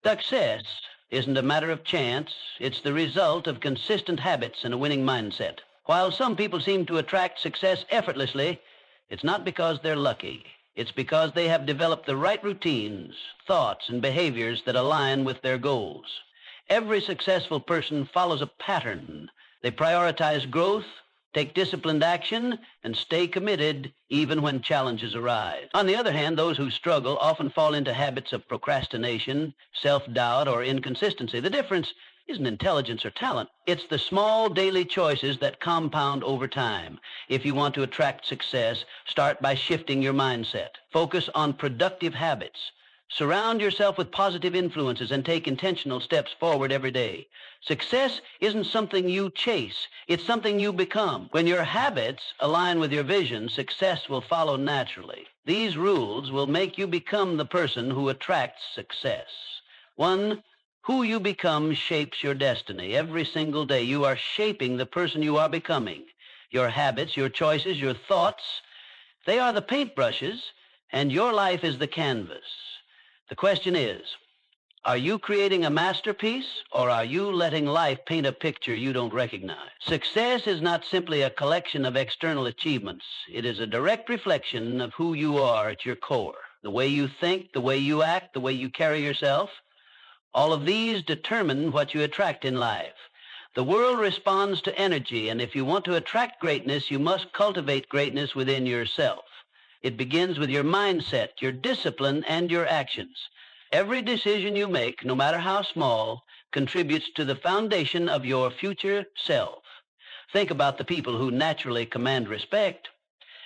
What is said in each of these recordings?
Success isn't a matter of chance, it's the result of consistent habits and a winning mindset. While some people seem to attract success effortlessly, it's not because they're lucky. It's because they have developed the right routines, thoughts, and behaviors that align with their goals. Every successful person follows a pattern. They prioritize growth, take disciplined action, and stay committed even when challenges arise. On the other hand, those who struggle often fall into habits of procrastination, self-doubt, or inconsistency. The difference isn't intelligence or talent. It's the small daily choices that compound over time. If you want to attract success, start by shifting your mindset. Focus on productive habits. Surround yourself with positive influences and take intentional steps forward every day. Success isn't something you chase, it's something you become. When your habits align with your vision, success will follow naturally. These rules will make you become the person who attracts success. 1. Who you become shapes your destiny. Every single day you are shaping the person you are becoming. Your habits, your choices, your thoughts, they are the paintbrushes, and your life is the canvas. The question is, are you creating a masterpiece, or are you letting life paint a picture you don't recognize? Success is not simply a collection of external achievements. It is a direct reflection of who you are at your core. The way you think, the way you act, the way you carry yourself, all of these determine what you attract in life. The world responds to energy, and if you want to attract greatness, you must cultivate greatness within yourself. It begins with your mindset, your discipline, and your actions. Every decision you make, no matter how small, contributes to the foundation of your future self. Think about the people who naturally command respect.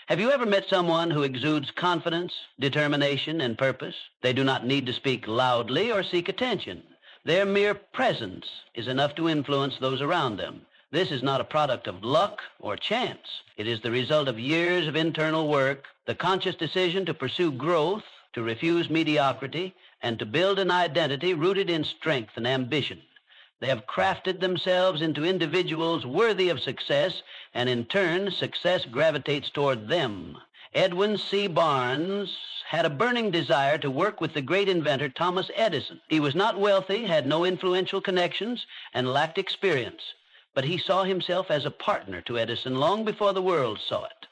Have you ever met someone who exudes confidence, determination, and purpose? They do not need to speak loudly or seek attention. Their mere presence is enough to influence those around them. This is not a product of luck or chance. It is the result of years of internal work, the conscious decision to pursue growth, to refuse mediocrity, and to build an identity rooted in strength and ambition. They have crafted themselves into individuals worthy of success, and in turn, success gravitates toward them. Edwin C. Barnes had a burning desire to work with the great inventor Thomas Edison. He was not wealthy, had no influential connections, and lacked experience. But he saw himself as a partner to Edison long before the world saw it.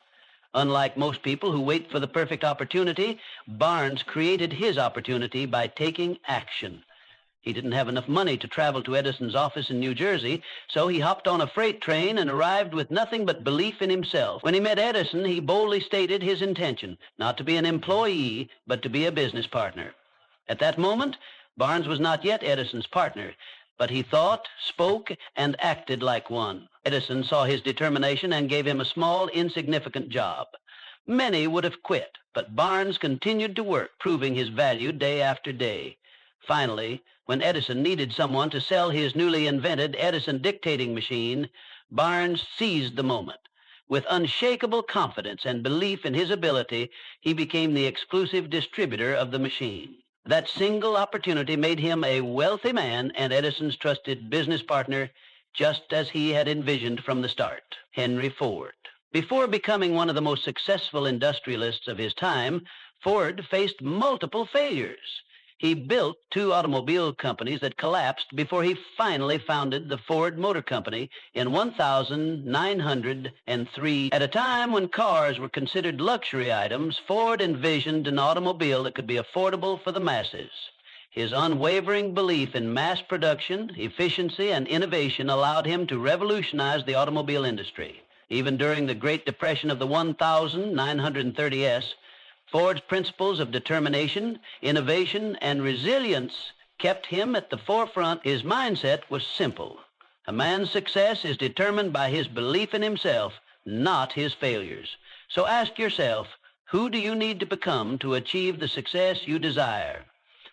Unlike most people who wait for the perfect opportunity, Barnes created his opportunity by taking action. He didn't have enough money to travel to Edison's office in New Jersey, so he hopped on a freight train and arrived with nothing but belief in himself. When he met Edison, he boldly stated his intention, not to be an employee, but to be a business partner. At that moment, Barnes was not yet Edison's partner, but he thought, spoke, and acted like one. Edison saw his determination and gave him a small, insignificant job. Many would have quit, but Barnes continued to work, proving his value day after day. Finally, when Edison needed someone to sell his newly invented Edison dictating machine, Barnes seized the moment. With unshakable confidence and belief in his ability, he became the exclusive distributor of the machine. That single opportunity made him a wealthy man and Edison's trusted business partner, just as he had envisioned from the start. Henry Ford. Before becoming one of the most successful industrialists of his time, Ford faced multiple failures. He built 2 automobile companies that collapsed before he finally founded the Ford Motor Company in 1903. At a time when cars were considered luxury items, Ford envisioned an automobile that could be affordable for the masses. His unwavering belief in mass production, efficiency, and innovation allowed him to revolutionize the automobile industry. Even during the Great Depression of the 1930s, Ford's principles of determination, innovation, and resilience kept him at the forefront. His mindset was simple. A man's success is determined by his belief in himself, not his failures. So ask yourself, who do you need to become to achieve the success you desire?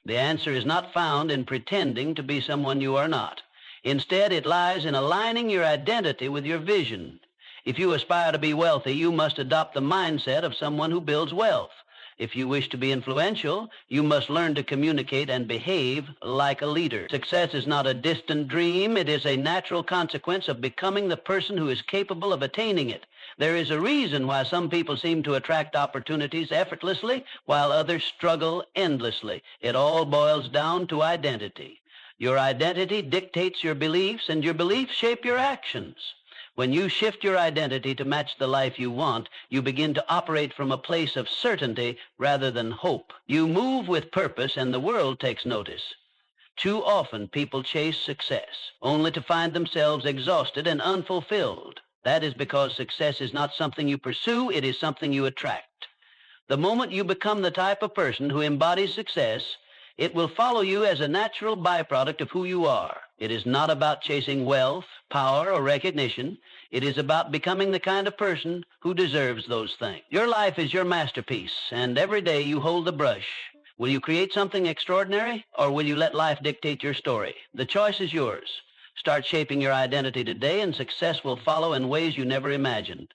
The answer is not found in pretending to be someone you are not. Instead, it lies in aligning your identity with your vision. If you aspire to be wealthy, you must adopt the mindset of someone who builds wealth. If you wish to be influential, you must learn to communicate and behave like a leader. Success is not a distant dream. It is a natural consequence of becoming the person who is capable of attaining it. There is a reason why some people seem to attract opportunities effortlessly while others struggle endlessly. It all boils down to identity. Your identity dictates your beliefs, and your beliefs shape your actions. When you shift your identity to match the life you want, you begin to operate from a place of certainty rather than hope. You move with purpose, and the world takes notice. Too often, people chase success, only to find themselves exhausted and unfulfilled. That is because success is not something you pursue, it is something you attract. The moment you become the type of person who embodies success, it will follow you as a natural byproduct of who you are. It is not about chasing wealth, power, or recognition. It is about becoming the kind of person who deserves those things. Your life is your masterpiece, and every day you hold the brush. Will you create something extraordinary, or will you let life dictate your story? The choice is yours. Start shaping your identity today, and success will follow in ways you never imagined.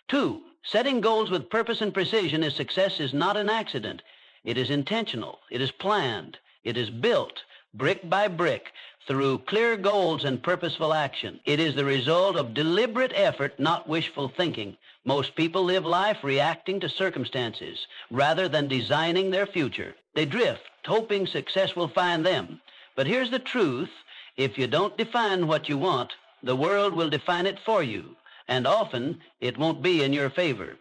2, setting goals with purpose and precision is success is not an accident. It is intentional. It is planned. It is built, brick by brick, through clear goals and purposeful action. It is the result of deliberate effort, not wishful thinking. Most people live life reacting to circumstances rather than designing their future. They drift, hoping success will find them. But here's the truth. If you don't define what you want, the world will define it for you, and often it won't be in your favor.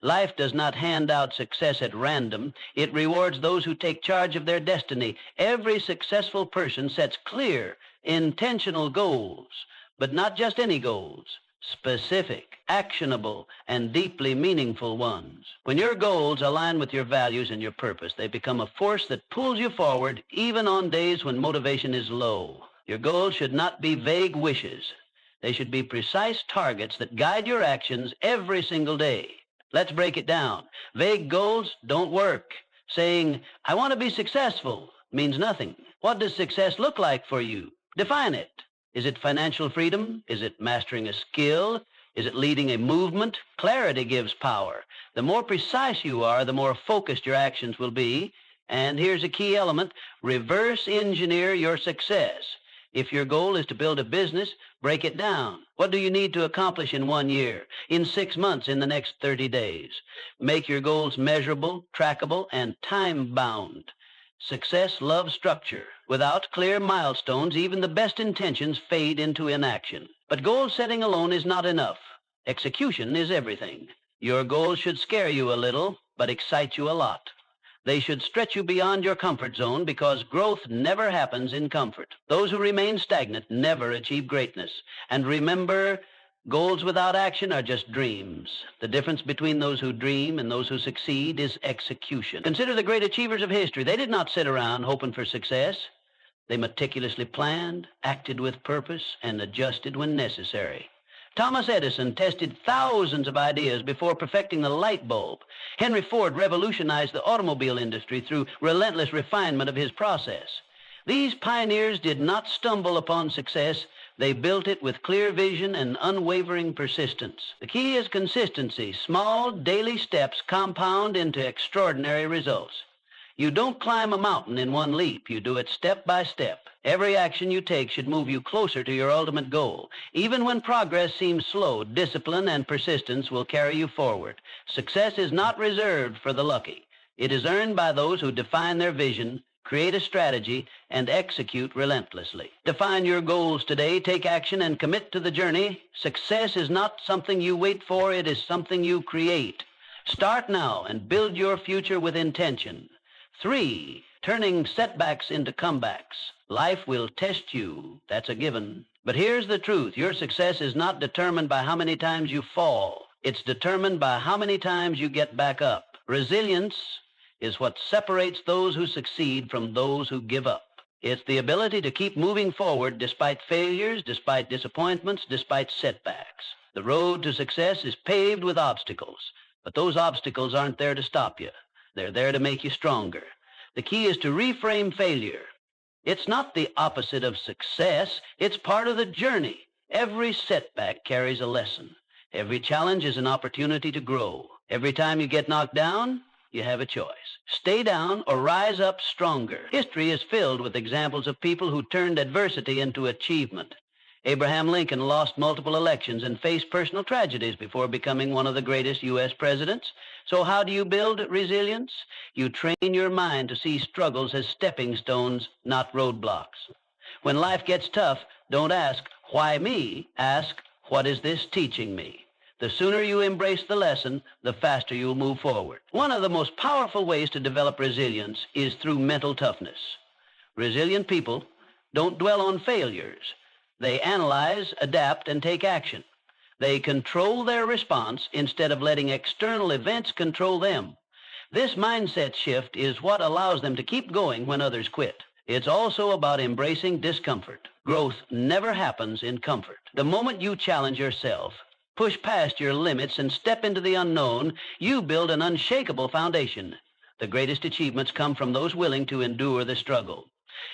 Life does not hand out success at random. It rewards those who take charge of their destiny. Every successful person sets clear, intentional goals, but not just any goals. Specific, actionable, and deeply meaningful ones. When your goals align with your values and your purpose, they become a force that pulls you forward even on days when motivation is low. Your goals should not be vague wishes. They should be precise targets that guide your actions every single day. Let's break it down. Vague goals don't work. Saying, I want to be successful, means nothing. What does success look like for you? Define it. Is it financial freedom? Is it mastering a skill? Is it leading a movement? Clarity gives power. The more precise you are, the more focused your actions will be. And here's a key element: reverse engineer your success. If your goal is to build a business, break it down. What do you need to accomplish in 1 year, in 6 months, in the next 30 days? Make your goals measurable, trackable, and time-bound. Success loves structure. Without clear milestones, even the best intentions fade into inaction. But goal setting alone is not enough. Execution is everything. Your goals should scare you a little, but excite you a lot. They should stretch you beyond your comfort zone, because growth never happens in comfort. Those who remain stagnant never achieve greatness. And remember, goals without action are just dreams. The difference between those who dream and those who succeed is execution. Consider the great achievers of history. They did not sit around hoping for success. They meticulously planned, acted with purpose, and adjusted when necessary. Thomas Edison tested thousands of ideas before perfecting the light bulb. Henry Ford revolutionized the automobile industry through relentless refinement of his process. These pioneers did not stumble upon success. They built it with clear vision and unwavering persistence. The key is consistency. Small, daily steps compound into extraordinary results. You don't climb a mountain in one leap. You do it step by step. Every action you take should move you closer to your ultimate goal. Even when progress seems slow, discipline and persistence will carry you forward. Success is not reserved for the lucky. It is earned by those who define their vision, create a strategy, and execute relentlessly. Define your goals today, take action, and commit to the journey. Success is not something you wait for, it is something you create. Start now and build your future with intention. 3, turning setbacks into comebacks. Life will test you. That's a given. But here's the truth. Your success is not determined by how many times you fall. It's determined by how many times you get back up. Resilience is what separates those who succeed from those who give up. It's the ability to keep moving forward despite failures, despite disappointments, despite setbacks. The road to success is paved with obstacles, but those obstacles aren't there to stop you. They're there to make you stronger. The key is to reframe failure. It's not the opposite of success. It's part of the journey. Every setback carries a lesson. Every challenge is an opportunity to grow. Every time you get knocked down, you have a choice. Stay down or rise up stronger. History is filled with examples of people who turned adversity into achievement. Abraham Lincoln lost multiple elections and faced personal tragedies before becoming one of the greatest U.S. presidents. So how do you build resilience? You train your mind to see struggles as stepping stones, not roadblocks. When life gets tough, don't ask, why me? Ask, what is this teaching me? The sooner you embrace the lesson, the faster you'll move forward. One of the most powerful ways to develop resilience is through mental toughness. Resilient people don't dwell on failures. They analyze, adapt, and take action. They control their response instead of letting external events control them. This mindset shift is what allows them to keep going when others quit. It's also about embracing discomfort. Growth never happens in comfort. The moment you challenge yourself, push past your limits, and step into the unknown, you build an unshakable foundation. The greatest achievements come from those willing to endure the struggle.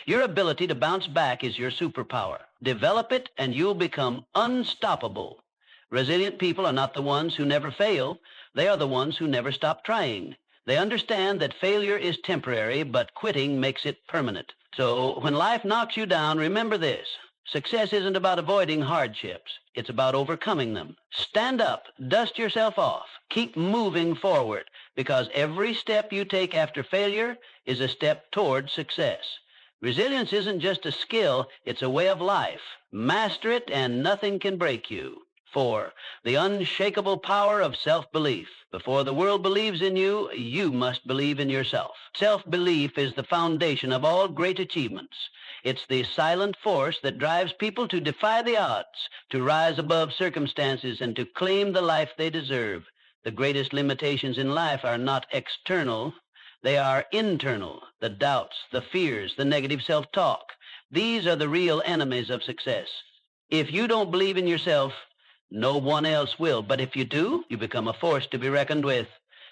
Your ability to bounce back is your superpower. Develop it, and you'll become unstoppable. Resilient people are not the ones who never fail. They are the ones who never stop trying. They understand that failure is temporary, but quitting makes it permanent. So when life knocks you down, remember this. Success isn't about avoiding hardships. It's about overcoming them. Stand up, dust yourself off, keep moving forward, because every step you take after failure is a step toward success. Resilience isn't just a skill, it's a way of life. Master it and nothing can break you. 4. The unshakable power of self-belief. Before the world believes in you, you must believe in yourself. Self-belief is the foundation of all great achievements. It's the silent force that drives people to defy the odds, to rise above circumstances, and to claim the life they deserve. The greatest limitations in life are not external. They are internal. The doubts, the fears, the negative self-talk. These are the real enemies of success. If you don't believe in yourself, no one else will. But if you do, you become a force to be reckoned with.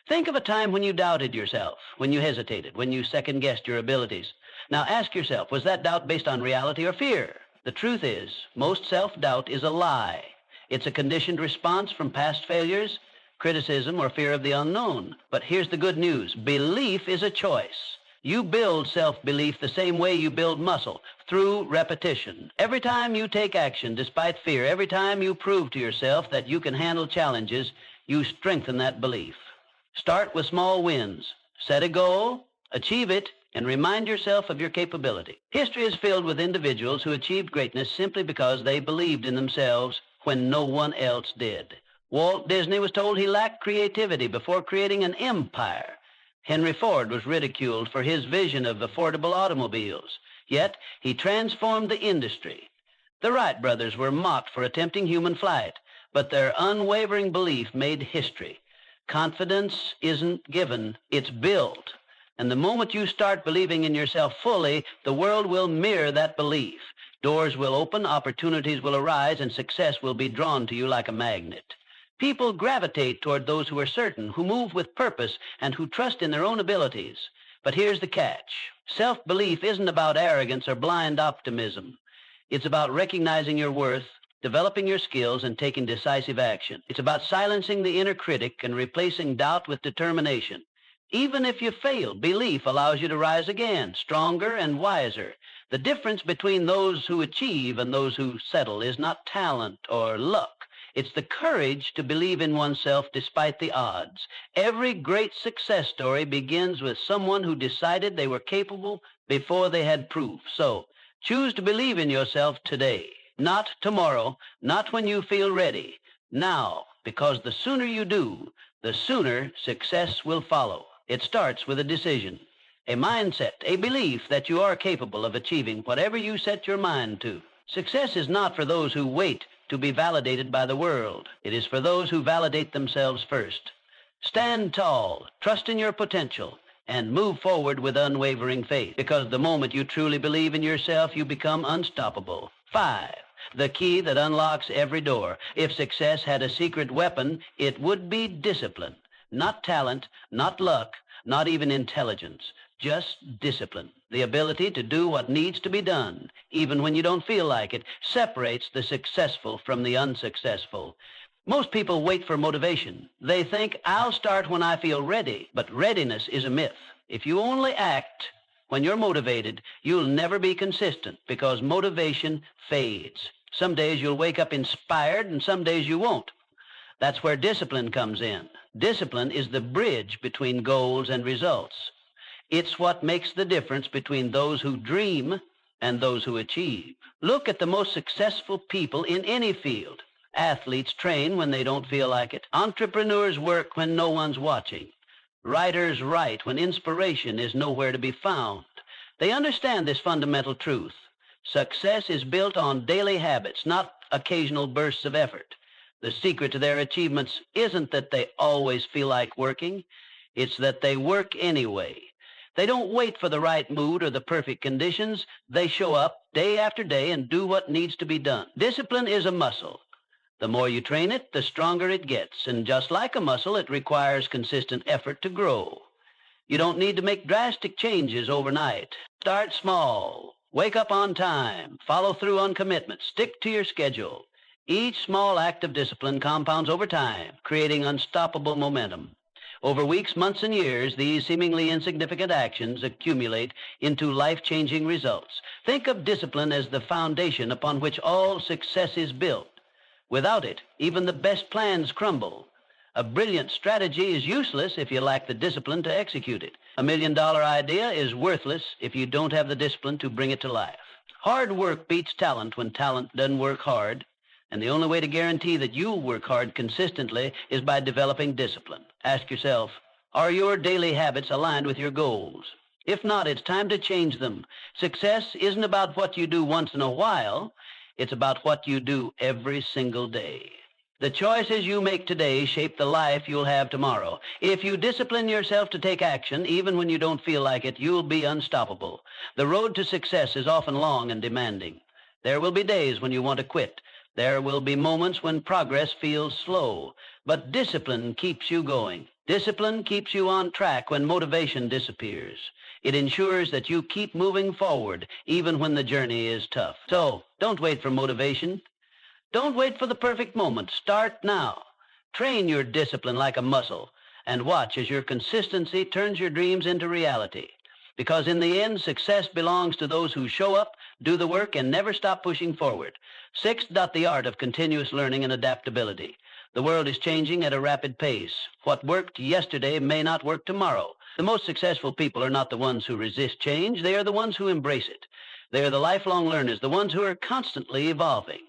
Think of a time when you doubted yourself, when you hesitated, when you second-guessed your abilities. Now ask yourself, was that doubt based on reality or fear? The truth is, most self-doubt is a lie. It's a conditioned response from past failures, criticism, or fear of the unknown. But here's the good news. Belief is a choice. You build self-belief the same way you build muscle, through repetition. Every time you take action despite fear, every time you prove to yourself that you can handle challenges, you strengthen that belief. Start with small wins. Set a goal, achieve it, and remind yourself of your capability. History is filled with individuals who achieved greatness simply because they believed in themselves when no one else did. Walt Disney was told he lacked creativity before creating an empire. Henry Ford was ridiculed for his vision of affordable automobiles, yet he transformed the industry. The Wright brothers were mocked for attempting human flight, but their unwavering belief made history. Confidence isn't given, it's built. And the moment you start believing in yourself fully, the world will mirror that belief. Doors will open, opportunities will arise, and success will be drawn to you like a magnet. People gravitate toward those who are certain, who move with purpose, and who trust in their own abilities. But here's the catch. Self-belief isn't about arrogance or blind optimism. It's about recognizing your worth, developing your skills, and taking decisive action. It's about silencing the inner critic and replacing doubt with determination. Even if you fail, belief allows you to rise again, stronger and wiser. The difference between those who achieve and those who settle is not talent or luck. It's the courage to believe in oneself despite the odds. Every great success story begins with someone who decided they were capable before they had proof. So, choose to believe in yourself today, not tomorrow, not when you feel ready. Now, because the sooner you do, the sooner success will follow. It starts with a decision, a mindset, a belief that you are capable of achieving whatever you set your mind to. Success is not for those who wait to be validated by the world. It is for those who validate themselves first. Stand tall, trust in your potential, and move forward with unwavering faith, because the moment you truly believe in yourself, you become unstoppable. 5. The key that unlocks every door. If success had a secret weapon, it would be discipline. Not talent, not luck, not even intelligence. Just discipline. The ability to do what needs to be done, even when you don't feel like it, separates the successful from the unsuccessful. Most people wait for motivation. They think, I'll start when I feel ready. But readiness is a myth. If you only act when you're motivated, you'll never be consistent, because motivation fades. Some days you'll wake up inspired, and some days you won't. That's where discipline comes in. Discipline is the bridge between goals and results. It's what makes the difference between those who dream and those who achieve. Look at the most successful people in any field. Athletes train when they don't feel like it. Entrepreneurs work when no one's watching. Writers write when inspiration is nowhere to be found. They understand this fundamental truth. Success is built on daily habits, not occasional bursts of effort. The secret to their achievements isn't that they always feel like working. It's that they work anyway. They don't wait for the right mood or the perfect conditions. They show up day after day and do what needs to be done. Discipline is a muscle. The more you train it, the stronger it gets. And just like a muscle, it requires consistent effort to grow. You don't need to make drastic changes overnight. Start small. Wake up on time. Follow through on commitments. Stick to your schedule. Each small act of discipline compounds over time, creating unstoppable momentum. Over weeks, months, and years, these seemingly insignificant actions accumulate into life-changing results. Think of discipline as the foundation upon which all success is built. Without it, even the best plans crumble. A brilliant strategy is useless if you lack the discipline to execute it. A $1 million idea is worthless if you don't have the discipline to bring it to life. Hard work beats talent when talent doesn't work hard. And the only way to guarantee that you'll work hard consistently is by developing discipline. Ask yourself, are your daily habits aligned with your goals? If not, it's time to change them. Success isn't about what you do once in a while. It's about what you do every single day. The choices you make today shape the life you'll have tomorrow. If you discipline yourself to take action, even when you don't feel like it, you'll be unstoppable. The road to success is often long and demanding. There will be days when you want to quit. There will be moments when progress feels slow, but discipline keeps you going. Discipline keeps you on track when motivation disappears. It ensures that you keep moving forward, even when the journey is tough. So, don't wait for motivation. Don't wait for the perfect moment. Start now. Train your discipline like a muscle, and watch as your consistency turns your dreams into reality. Because in the end, success belongs to those who show up, do the work, and never stop pushing forward. Sixth, the art of continuous learning and adaptability. The world is changing at a rapid pace. What worked yesterday may not work tomorrow. The most successful people are not the ones who resist change. They are the ones who embrace it. They are the lifelong learners, the ones who are constantly evolving.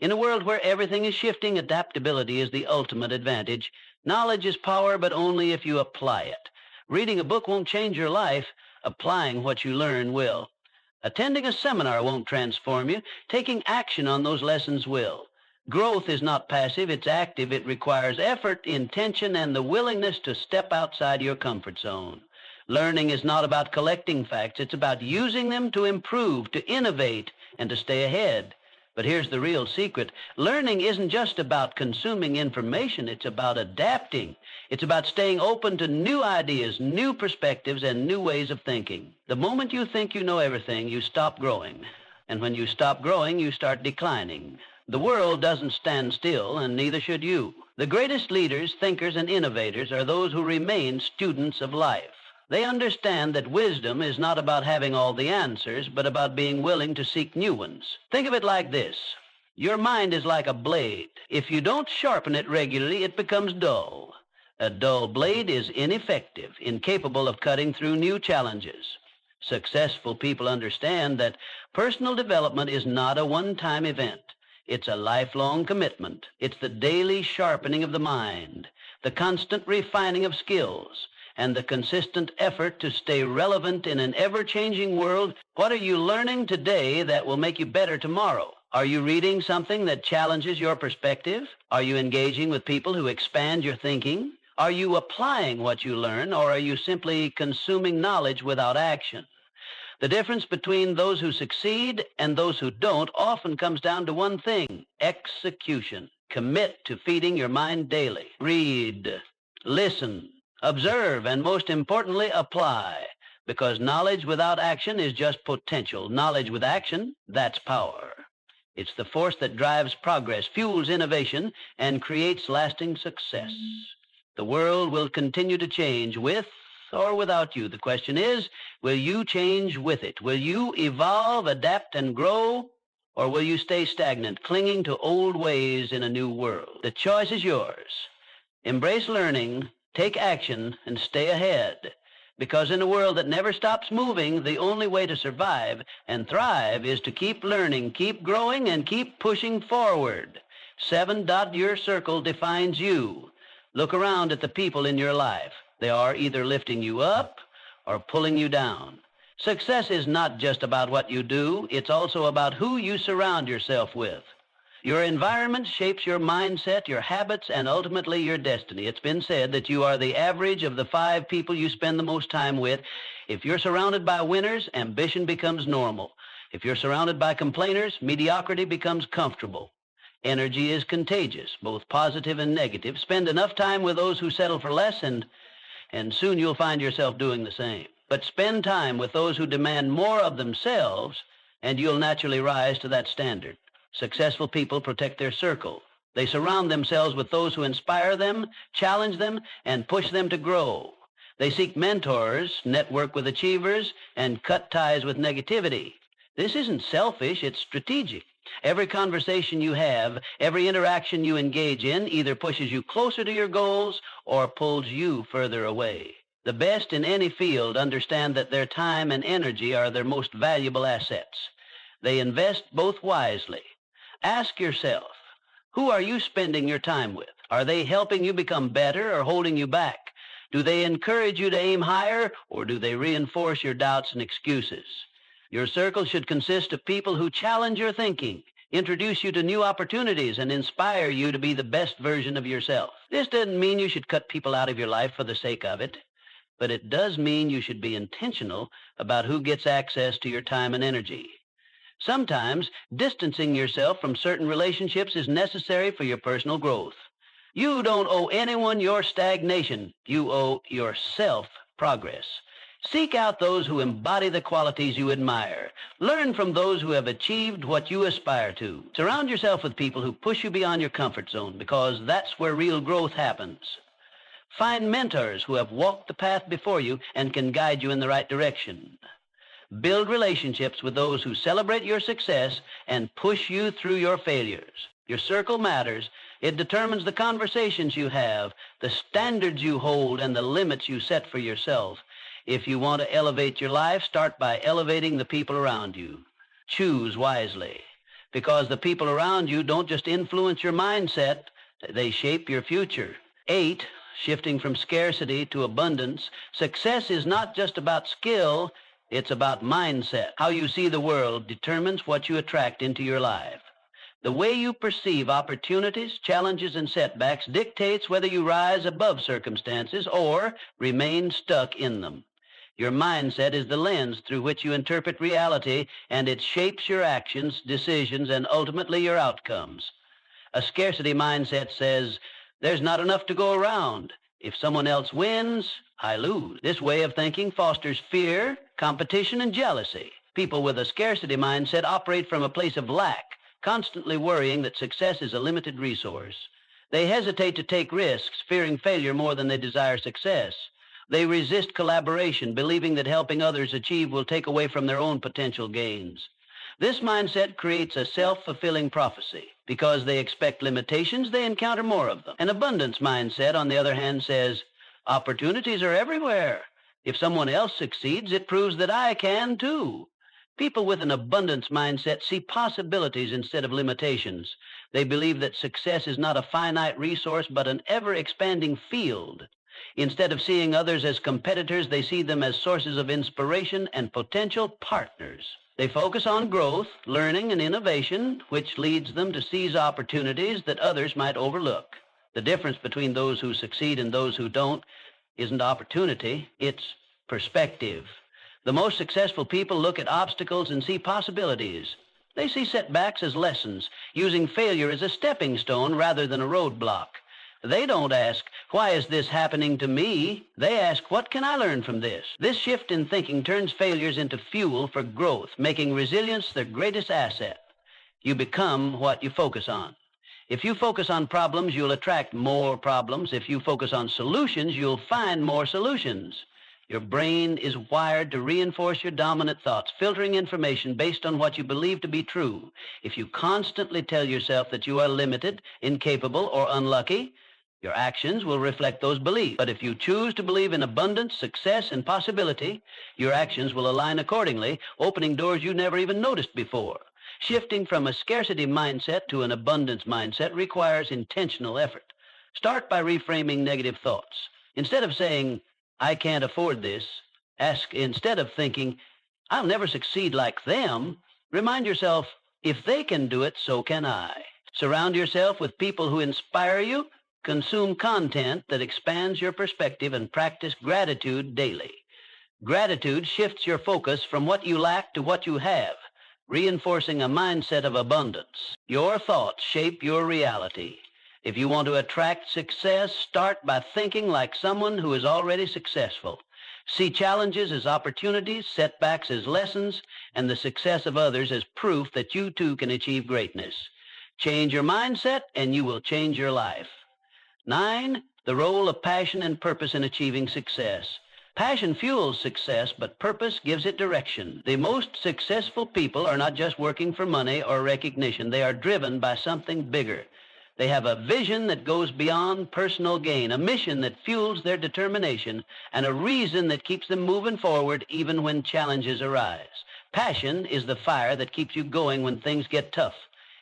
In a world where everything is shifting, adaptability is the ultimate advantage. Knowledge is power, but only if you apply it. Reading a book won't change your life. Applying what you learn will. Attending a seminar won't transform you. Taking action on those lessons will. Growth is not passive, it's active. It requires effort, intention, and the willingness to step outside your comfort zone. Learning is not about collecting facts. It's about using them to improve, to innovate, and to stay ahead. But here's the real secret. Learning isn't just about consuming information. It's about adapting. It's about staying open to new ideas, new perspectives, and new ways of thinking. The moment you think you know everything, you stop growing. And when you stop growing, you start declining. The world doesn't stand still, and neither should you. The greatest leaders, thinkers, and innovators are those who remain students of life. They understand that wisdom is not about having all the answers, but about being willing to seek new ones. Think of it like this. Your mind is like a blade. If you don't sharpen it regularly, it becomes dull. A dull blade is ineffective, incapable of cutting through new challenges. Successful people understand that personal development is not a one-time event. It's a lifelong commitment. It's the daily sharpening of the mind, the constant refining of skills, and the consistent effort to stay relevant in an ever-changing world. What are you learning today that will make you better tomorrow? Are you reading something that challenges your perspective? Are you engaging with people who expand your thinking? Are you applying what you learn, or are you simply consuming knowledge without action? The difference between those who succeed and those who don't often comes down to one thing: execution. Commit to feeding your mind daily. Read, listen, observe, and most importantly, apply. Because knowledge without action is just potential. Knowledge with action, that's power. It's the force that drives progress, fuels innovation, and creates lasting success. The world will continue to change with or without you. The question is, will you change with it? Will you evolve, adapt, and grow? Or will you stay stagnant, clinging to old ways in a new world? The choice is yours. Embrace learning, take action, and stay ahead. Because in a world that never stops moving, the only way to survive and thrive is to keep learning, keep growing, and keep pushing forward. 7. Your circle defines you. Look around at the people in your life. They are either lifting you up or pulling you down. Success is not just about what you do, it's also about who you surround yourself with. Your environment shapes your mindset, your habits, and ultimately your destiny. It's been said that you are the average of the 5 people you spend the most time with. If you're surrounded by winners, ambition becomes normal. If you're surrounded by complainers, mediocrity becomes comfortable. Energy is contagious, both positive and negative. Spend enough time with those who settle for less, and soon you'll find yourself doing the same. But spend time with those who demand more of themselves, and you'll naturally rise to that standard. Successful people protect their circle. They surround themselves with those who inspire them, challenge them, and push them to grow. They seek mentors, network with achievers, and cut ties with negativity. This isn't selfish, it's strategic. Every conversation you have, every interaction you engage in either pushes you closer to your goals or pulls you further away. The best in any field understand that their time and energy are their most valuable assets. They invest both wisely. Ask yourself, who are you spending your time with? Are they helping you become better or holding you back? Do they encourage you to aim higher, or do they reinforce your doubts and excuses? Your circle should consist of people who challenge your thinking, introduce you to new opportunities, and inspire you to be the best version of yourself. This doesn't mean you should cut people out of your life for the sake of it, but it does mean you should be intentional about who gets access to your time and energy. Sometimes distancing yourself from certain relationships is necessary for your personal growth. You don't owe anyone your stagnation. You owe yourself progress. Seek out those who embody the qualities you admire. Learn from those who have achieved what you aspire to. Surround yourself with people who push you beyond your comfort zone, because that's where real growth happens. Find mentors who have walked the path before you and can guide you in the right direction. Build relationships with those who celebrate your success and push you through your failures. Your circle matters. It determines the conversations you have, the standards you hold, and the limits you set for yourself. If you want to elevate your life, start by elevating the people around you. Choose wisely, because the people around you don't just influence your mindset, they shape your future. 8, shifting from scarcity to abundance. Success is not just about skill, it's about mindset. How you see the world determines what you attract into your life. The way you perceive opportunities, challenges, and setbacks dictates whether you rise above circumstances or remain stuck in them. Your mindset is the lens through which you interpret reality, and it shapes your actions, decisions, and ultimately your outcomes. A scarcity mindset says, there's not enough to go around. If someone else wins, I lose. This way of thinking fosters fear, competition, and jealousy. People with a scarcity mindset operate from a place of lack, constantly worrying that success is a limited resource. They hesitate to take risks, fearing failure more than they desire success. They resist collaboration, believing that helping others achieve will take away from their own potential gains. This mindset creates a self-fulfilling prophecy. Because they expect limitations, they encounter more of them. An abundance mindset, on the other hand, says, opportunities are everywhere. If someone else succeeds, it proves that I can too. People with an abundance mindset see possibilities instead of limitations. They believe that success is not a finite resource, but an ever-expanding field. Instead of seeing others as competitors, they see them as sources of inspiration and potential partners. They focus on growth, learning, and innovation, which leads them to seize opportunities that others might overlook. The difference between those who succeed and those who don't isn't opportunity, it's perspective. The most successful people look at obstacles and see possibilities. They see setbacks as lessons, using failure as a stepping stone rather than a roadblock. They don't ask, why is this happening to me? They ask, what can I learn from this? This shift in thinking turns failures into fuel for growth, making resilience their greatest asset. You become what you focus on. If you focus on problems, you'll attract more problems. If you focus on solutions, you'll find more solutions. Your brain is wired to reinforce your dominant thoughts, filtering information based on what you believe to be true. If you constantly tell yourself that you are limited, incapable, or unlucky, your actions will reflect those beliefs. But if you choose to believe in abundance, success, and possibility, your actions will align accordingly, opening doors you never even noticed before. Shifting from a scarcity mindset to an abundance mindset requires intentional effort. Start by reframing negative thoughts. Instead of saying, I can't afford this, ask, instead of thinking, I'll never succeed like them, remind yourself, if they can do it, so can I. Surround yourself with people who inspire you. Consume content that expands your perspective and practice gratitude daily. Gratitude shifts your focus from what you lack to what you have, reinforcing a mindset of abundance. Your thoughts shape your reality. If you want to attract success, start by thinking like someone who is already successful. See challenges as opportunities, setbacks as lessons, and the success of others as proof that you too can achieve greatness. Change your mindset and you will change your life. 9, the role of passion and purpose in achieving success. Passion fuels success, but purpose gives it direction. The most successful people are not just working for money or recognition. They are driven by something bigger. They have a vision that goes beyond personal gain, a mission that fuels their determination, and a reason that keeps them moving forward even when challenges arise. Passion is the fire that keeps you going when things get tough.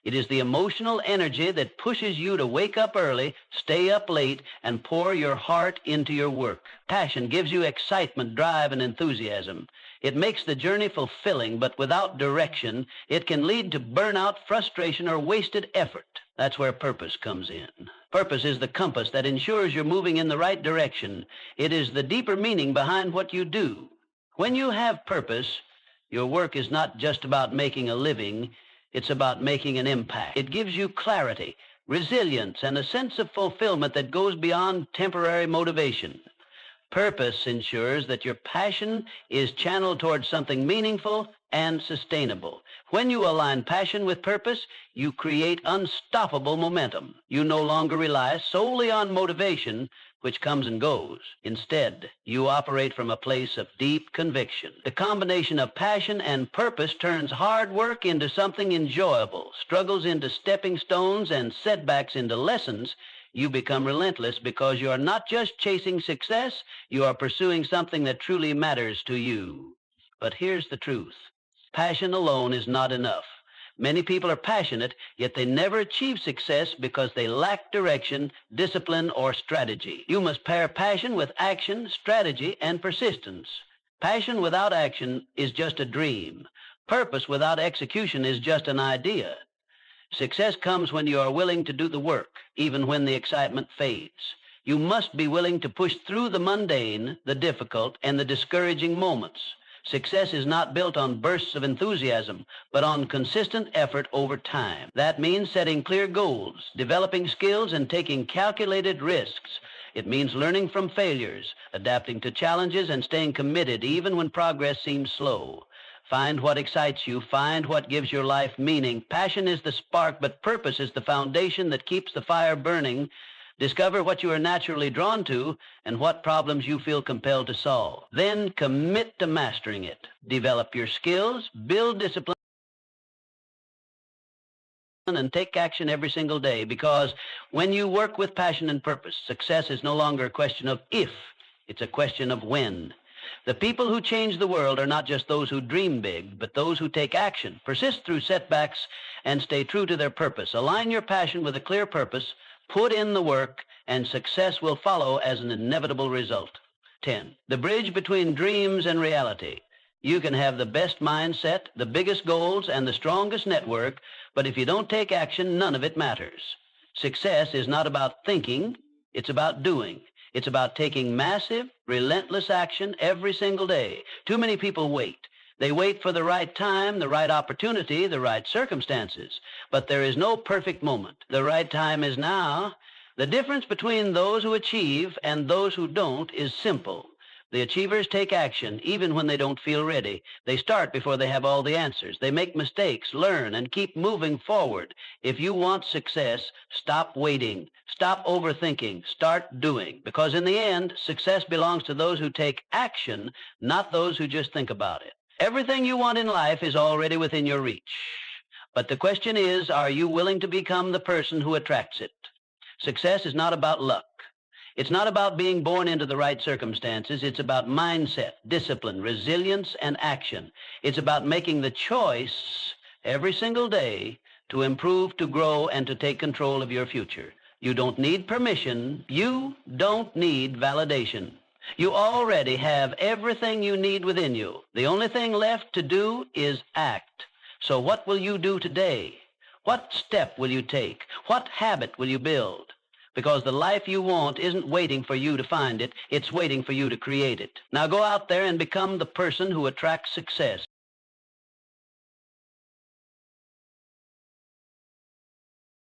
It is the emotional energy that pushes you to wake up early, stay up late, and pour your heart into your work. Passion gives you excitement, drive, and enthusiasm. It makes the journey fulfilling, but without direction, it can lead to burnout, frustration, or wasted effort. That's where purpose comes in. Purpose is the compass that ensures you're moving in the right direction. It is the deeper meaning behind what you do. When you have purpose, your work is not just about making a living. It's about making an impact. It gives you clarity, resilience, and a sense of fulfillment that goes beyond temporary motivation. Purpose ensures that your passion is channeled towards something meaningful and sustainable. When you align passion with purpose, you create unstoppable momentum. You no longer rely solely on motivation, which comes and goes. Instead, you operate from a place of deep conviction. The combination of passion and purpose turns hard work into something enjoyable, struggles into stepping stones, and setbacks into lessons. You become relentless because you are not just chasing success, you are pursuing something that truly matters to you. But here's the truth. Passion alone is not enough. Many people are passionate, yet they never achieve success because they lack direction, discipline, or strategy. You must pair passion with action, strategy, and persistence. Passion without action is just a dream. Purpose without execution is just an idea. Success comes when you are willing to do the work, even when the excitement fades. You must be willing to push through the mundane, the difficult, and the discouraging moments. Success is not built on bursts of enthusiasm, but on consistent effort over time. That means setting clear goals, developing skills, and taking calculated risks. It means learning from failures, adapting to challenges, and staying committed even when progress seems slow. Find what excites you. Find what gives your life meaning. Passion is the spark, but purpose is the foundation that keeps the fire burning. Discover what you are naturally drawn to and what problems you feel compelled to solve. Then commit to mastering it. Develop your skills, build discipline, and take action every single day, because when you work with passion and purpose, success is no longer a question of if, it's a question of when. The people who change the world are not just those who dream big, but those who take action, persist through setbacks, and stay true to their purpose. Align your passion with a clear purpose, put in the work, and success will follow as an inevitable result. 10. The bridge between dreams and reality. You can have the best mindset, the biggest goals, and the strongest network, but if you don't take action, none of it matters. Success is not about thinking, it's about doing. It's about taking massive, relentless action every single day. Too many people wait. They wait for the right time, the right opportunity, the right circumstances. But there is no perfect moment. The right time is now. The difference between those who achieve and those who don't is simple. The achievers take action even when they don't feel ready. They start before they have all the answers. They make mistakes, learn, and keep moving forward. If you want success, stop waiting. Stop overthinking. Start doing. Because in the end, success belongs to those who take action, not those who just think about it. Everything you want in life is already within your reach. But the question is, are you willing to become the person who attracts it? Success is not about luck. It's not about being born into the right circumstances. It's about mindset, discipline, resilience, and action. It's about making the choice every single day to improve, to grow, and to take control of your future. You don't need permission. You don't need validation. You already have everything you need within you. The only thing left to do is act. So what will you do today? What step will you take? What habit will you build? Because the life you want isn't waiting for you to find it. It's waiting for you to create it. Now go out there and become the person who attracts success.